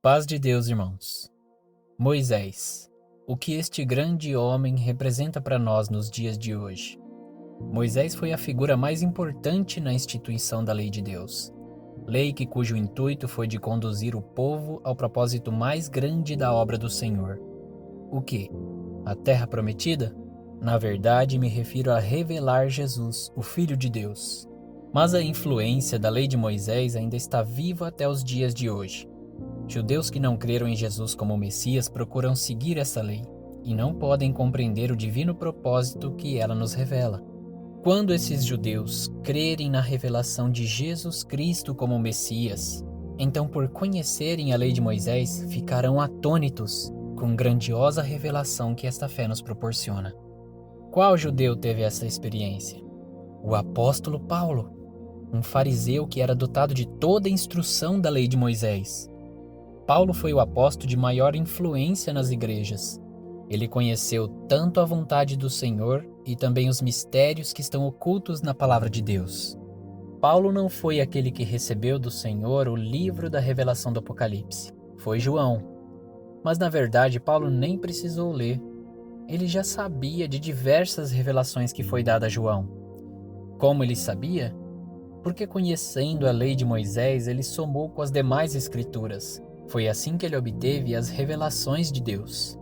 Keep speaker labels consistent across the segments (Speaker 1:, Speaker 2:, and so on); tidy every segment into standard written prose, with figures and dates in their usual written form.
Speaker 1: Paz de Deus, irmãos. Moisés. O que este grande homem representa para nós nos dias de hoje? Moisés foi a figura mais importante na instituição da lei de Deus. Lei cujo intuito foi de conduzir o povo ao propósito mais grande da obra do Senhor. O que? A terra prometida? Na verdade, me refiro a revelar Jesus, o Filho de Deus. Mas a influência da lei de Moisés ainda está viva até os dias de hoje. Judeus que não creram em Jesus como Messias procuram seguir essa lei e não podem compreender o divino propósito que ela nos revela. Quando esses judeus crerem na revelação de Jesus Cristo como Messias, então, por conhecerem a lei de Moisés, ficarão atônitos com a grandiosa revelação que esta fé nos proporciona. Qual judeu teve essa experiência? O apóstolo Paulo, um fariseu que era dotado de toda a instrução da lei de Moisés. Paulo foi o apóstolo de maior influência nas igrejas. Ele conheceu tanto a vontade do Senhor e também os mistérios que estão ocultos na palavra de Deus. Paulo não foi aquele que recebeu do Senhor o livro da revelação do Apocalipse. Foi João. Mas na verdade, Paulo nem precisou ler. Ele já sabia de diversas revelações que foi dada a João. Como ele sabia? Porque conhecendo a lei de Moisés, ele somou com as demais escrituras. Foi assim que ele obteve as revelações de Deus.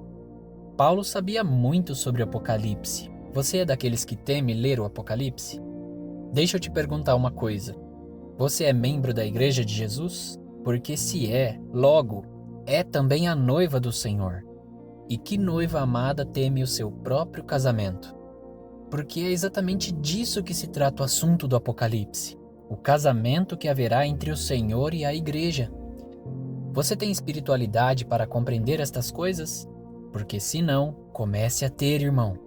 Speaker 1: Paulo sabia muito sobre o Apocalipse. Você é daqueles que teme ler o Apocalipse? Deixa eu te perguntar uma coisa. Você é membro da Igreja de Jesus? Porque se é, logo, é também a noiva do Senhor. E que noiva amada teme o seu próprio casamento? Porque é exatamente disso que se trata o assunto do Apocalipse. O casamento que haverá entre o Senhor e a Igreja. Você tem espiritualidade para compreender estas coisas? Porque se não, comece a ter, irmão.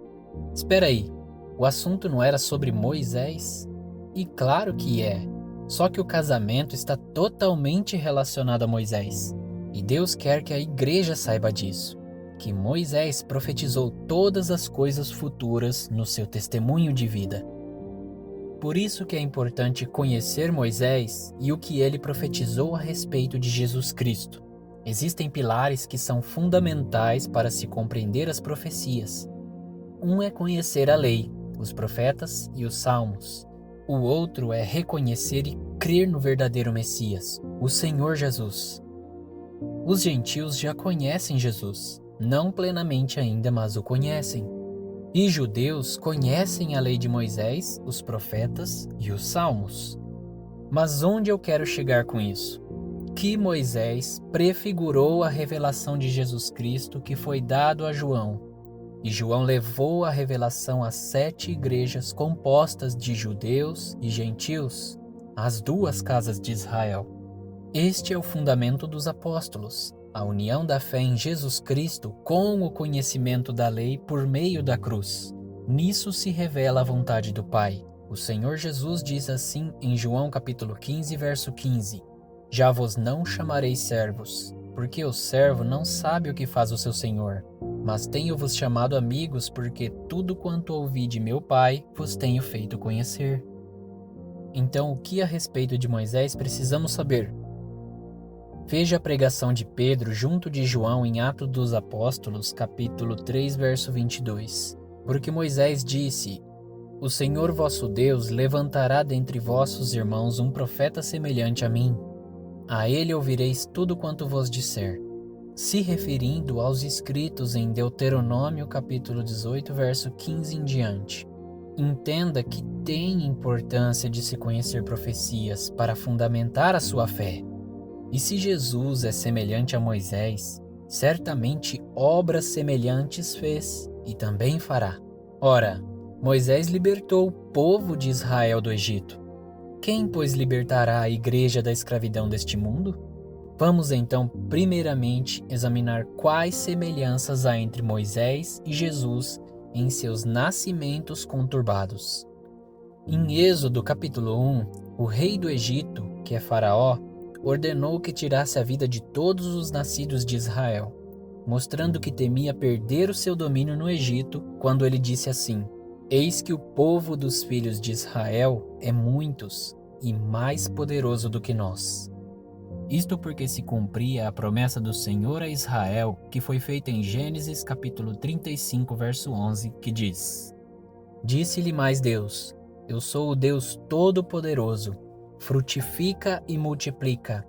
Speaker 1: Espera aí, o assunto não era sobre Moisés? E claro que é, só que o casamento está totalmente relacionado a Moisés. E Deus quer que a igreja saiba disso, que Moisés profetizou todas as coisas futuras no seu testemunho de vida. Por isso que é importante conhecer Moisés e o que ele profetizou a respeito de Jesus Cristo. Existem pilares que são fundamentais para se compreender as profecias. Um é conhecer a lei, os profetas e os salmos. O outro é reconhecer e crer no verdadeiro Messias, o Senhor Jesus. Os gentios já conhecem Jesus, não plenamente ainda, mas o conhecem. E judeus conhecem a lei de Moisés, os profetas e os salmos. Mas onde eu quero chegar com isso? Que Moisés prefigurou a revelação de Jesus Cristo que foi dado a João. E João levou a revelação às 7 igrejas compostas de judeus e gentios, as 2 casas de Israel. Este é o fundamento dos apóstolos. A união da fé em Jesus Cristo com o conhecimento da lei por meio da cruz. Nisso se revela a vontade do Pai. O Senhor Jesus diz assim em João capítulo 15, verso 15: Já vos não chamarei servos, porque o servo não sabe o que faz o seu Senhor, mas tenho-vos chamado amigos, porque tudo quanto ouvi de meu Pai vos tenho feito conhecer. Então, o que a respeito de Moisés precisamos saber? Veja a pregação de Pedro junto de João em Atos dos Apóstolos, capítulo 3, verso 22. Porque Moisés disse: O Senhor vosso Deus levantará dentre vossos irmãos um profeta semelhante a mim. A ele ouvireis tudo quanto vos disser. Se referindo aos escritos em Deuteronômio, capítulo 18, verso 15 em diante. Entenda que tem importância de se conhecer profecias para fundamentar a sua fé. E se Jesus é semelhante a Moisés, certamente obras semelhantes fez e também fará. Ora, Moisés libertou o povo de Israel do Egito. Quem, pois, libertará a igreja da escravidão deste mundo? Vamos então, primeiramente, examinar quais semelhanças há entre Moisés e Jesus em seus nascimentos conturbados. Em Êxodo capítulo 1, o rei do Egito, que é Faraó, ordenou que tirasse a vida de todos os nascidos de Israel, mostrando que temia perder o seu domínio no Egito quando ele disse assim: Eis que o povo dos filhos de Israel é muitos e mais poderoso do que nós. Isto porque se cumpria a promessa do Senhor a Israel, que foi feita em Gênesis capítulo 35, verso 11, que diz: Disse-lhe mais Deus: Eu sou o Deus Todo-Poderoso, frutifica e multiplica.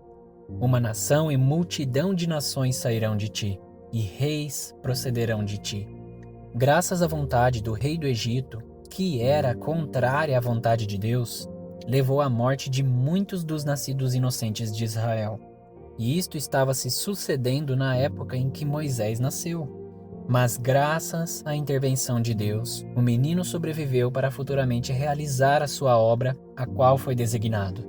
Speaker 1: Uma nação e multidão de nações sairão de ti, e reis procederão de ti. Graças à vontade do rei do Egito, que era contrária à vontade de Deus, levou à morte de muitos dos nascidos inocentes de Israel. E isto estava se sucedendo na época em que Moisés nasceu. Mas graças à intervenção de Deus, o menino sobreviveu para futuramente realizar a sua obra, a qual foi designado.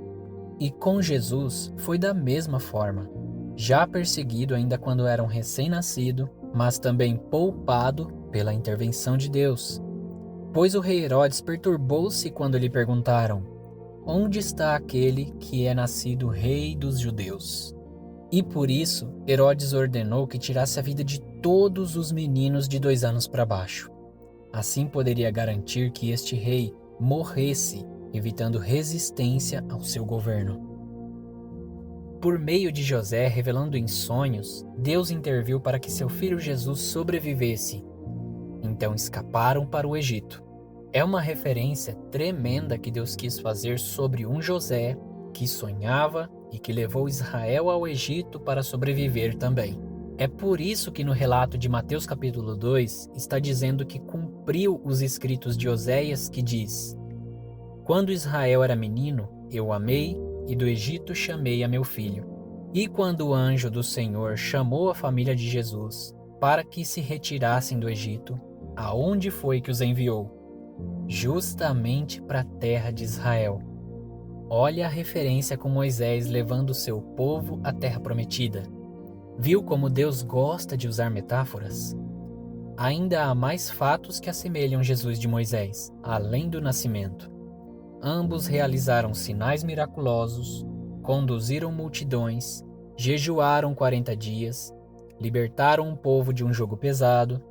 Speaker 1: E com Jesus foi da mesma forma, já perseguido ainda quando era um recém-nascido, mas também poupado pela intervenção de Deus. Pois o rei Herodes perturbou-se quando lhe perguntaram: Onde está aquele que é nascido rei dos judeus? E por isso Herodes ordenou que tirasse a vida de todos os meninos de 2 anos para baixo. Assim poderia garantir que este rei morresse, evitando resistência ao seu governo. Por meio de José revelando em sonhos, Deus interviu para que seu filho Jesus sobrevivesse. Então escaparam para o Egito. É uma referência tremenda que Deus quis fazer sobre um José que sonhava e que levou Israel ao Egito para sobreviver também. É por isso que no relato de Mateus capítulo 2 está dizendo que cumpriu os escritos de Oséias, que diz: Quando Israel era menino, eu o amei e do Egito chamei a meu filho. E quando o anjo do Senhor chamou a família de Jesus para que se retirassem do Egito, aonde foi que os enviou? Justamente para a terra de Israel. Olha a referência com Moisés levando o seu povo à terra prometida. Viu como Deus gosta de usar metáforas? Ainda há mais fatos que assemelham Jesus de Moisés, além do nascimento. Ambos realizaram sinais miraculosos, conduziram multidões, jejuaram 40 dias, libertaram um povo de um jugo pesado,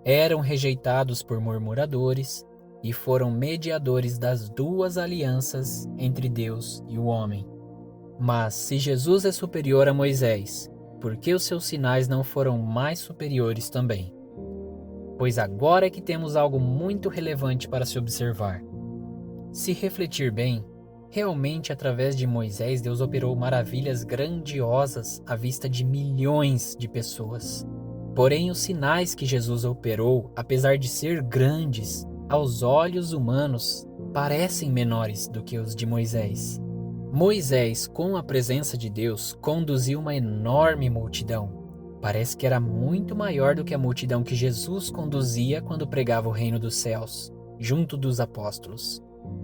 Speaker 1: eram rejeitados por murmuradores e foram mediadores das 2 alianças entre Deus e o homem. Mas se Jesus é superior a Moisés, por que os seus sinais não foram mais superiores também? Pois agora é que temos algo muito relevante para se observar. Se refletir bem, realmente através de Moisés Deus operou maravilhas grandiosas à vista de milhões de pessoas. Porém, os sinais que Jesus operou, apesar de ser grandes, aos olhos humanos, parecem menores do que os de Moisés. Moisés, com a presença de Deus, conduziu uma enorme multidão. Parece que era muito maior do que a multidão que Jesus conduzia quando pregava o reino dos céus, junto dos apóstolos.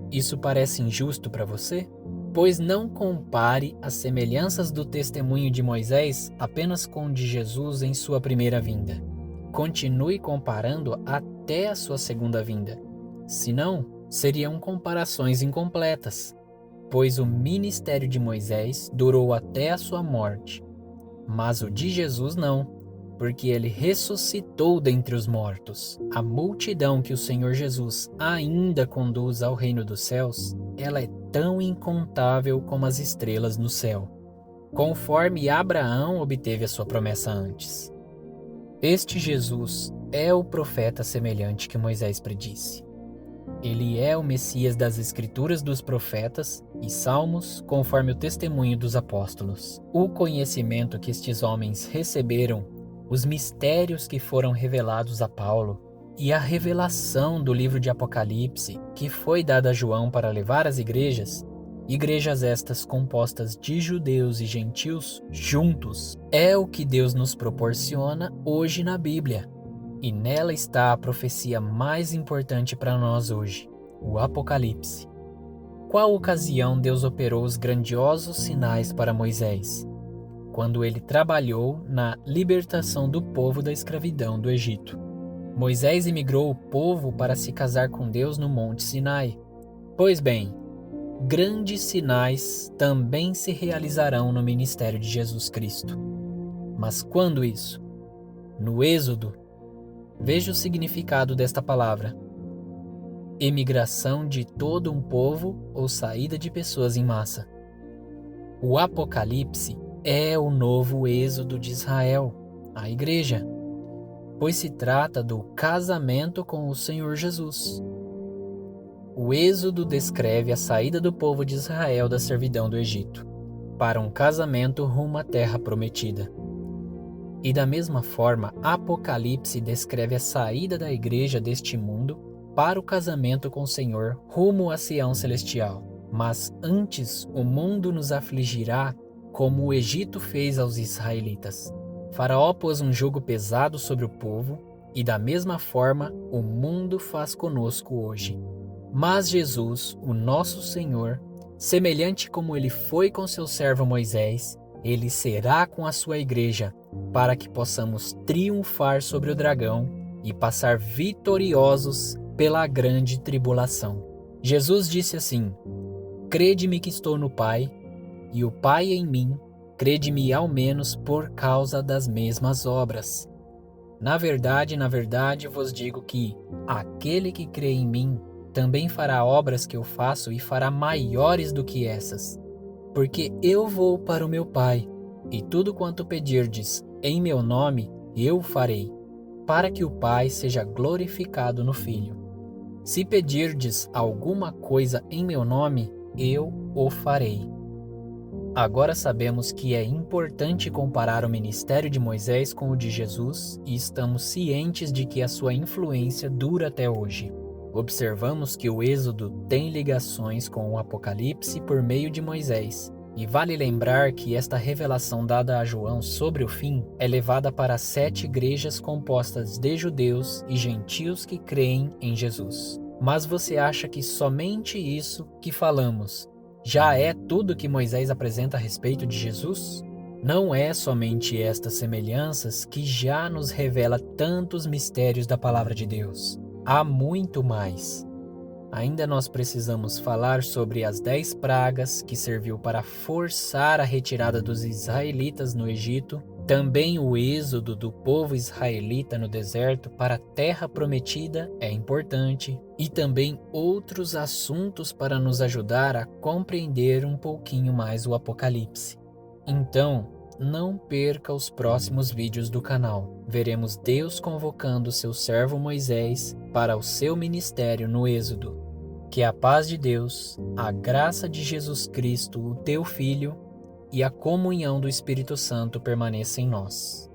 Speaker 1: Isso parece injusto para você? Pois não compare as semelhanças do testemunho de Moisés apenas com o de Jesus em sua primeira vinda. Continue comparando até a sua segunda vinda. Senão, seriam comparações incompletas, pois o ministério de Moisés durou até a sua morte, mas o de Jesus não, porque ele ressuscitou dentre os mortos. A multidão que o Senhor Jesus ainda conduz ao reino dos céus, ela é tão incontável como as estrelas no céu, conforme Abraão obteve a sua promessa antes. Este Jesus é o profeta semelhante que Moisés predisse. Ele é o Messias das Escrituras dos profetas e salmos, conforme o testemunho dos apóstolos. O conhecimento que estes homens receberam, os mistérios que foram revelados a Paulo e a revelação do livro de Apocalipse que foi dada a João para levar às igrejas estas compostas de judeus e gentios juntos, é o que Deus nos proporciona hoje na Bíblia. E nela está a profecia mais importante para nós hoje, o Apocalipse. Qual ocasião Deus operou os grandiosos sinais para Moisés? Quando ele trabalhou na libertação do povo da escravidão do Egito. Moisés imigrou o povo para se casar com Deus no Monte Sinai. Pois bem, grandes sinais também se realizarão no ministério de Jesus Cristo. Mas quando isso? No Êxodo. Veja o significado desta palavra. Emigração de todo um povo ou saída de pessoas em massa. O Apocalipse é o novo êxodo de Israel, a igreja, pois se trata do casamento com o Senhor Jesus. O êxodo descreve a saída do povo de Israel da servidão do Egito, para um casamento rumo à terra prometida. E da mesma forma, Apocalipse descreve a saída da igreja deste mundo para o casamento com o Senhor rumo a Sião celestial. Mas antes o mundo nos afligirá como o Egito fez aos israelitas. Faraó pôs um jugo pesado sobre o povo e da mesma forma o mundo faz conosco hoje. Mas Jesus, o nosso Senhor, semelhante como ele foi com seu servo Moisés, ele será com a sua igreja, para que possamos triunfar sobre o dragão e passar vitoriosos pela grande tribulação. Jesus disse assim: crede-me que estou no Pai, e o Pai em mim, crede-me ao menos por causa das mesmas obras. Na verdade vos digo que aquele que crê em mim também fará obras que eu faço e fará maiores do que essas, porque eu vou para o meu Pai, e tudo quanto pedirdes em meu nome eu farei, para que o Pai seja glorificado no Filho. Se pedirdes alguma coisa em meu nome, eu o farei. Agora sabemos que é importante comparar o ministério de Moisés com o de Jesus e estamos cientes de que a sua influência dura até hoje. Observamos que o Êxodo tem ligações com o Apocalipse por meio de Moisés. E vale lembrar que esta revelação dada a João sobre o fim é levada para 7 igrejas compostas de judeus e gentios que creem em Jesus. Mas você acha que somente isso que falamos já é tudo que Moisés apresenta a respeito de Jesus? Não é somente estas semelhanças que já nos revela tantos mistérios da palavra de Deus. Há muito mais. Ainda nós precisamos falar sobre as 10 pragas que serviu para forçar a retirada dos israelitas no Egito, também o êxodo do povo israelita no deserto para a terra prometida é importante, e também outros assuntos para nos ajudar a compreender um pouquinho mais o Apocalipse. Então, não perca os próximos vídeos do canal. Veremos Deus convocando seu servo Moisés para o seu ministério no Êxodo. Que a paz de Deus, a graça de Jesus Cristo, o teu Filho, e a comunhão do Espírito Santo permaneça em nós.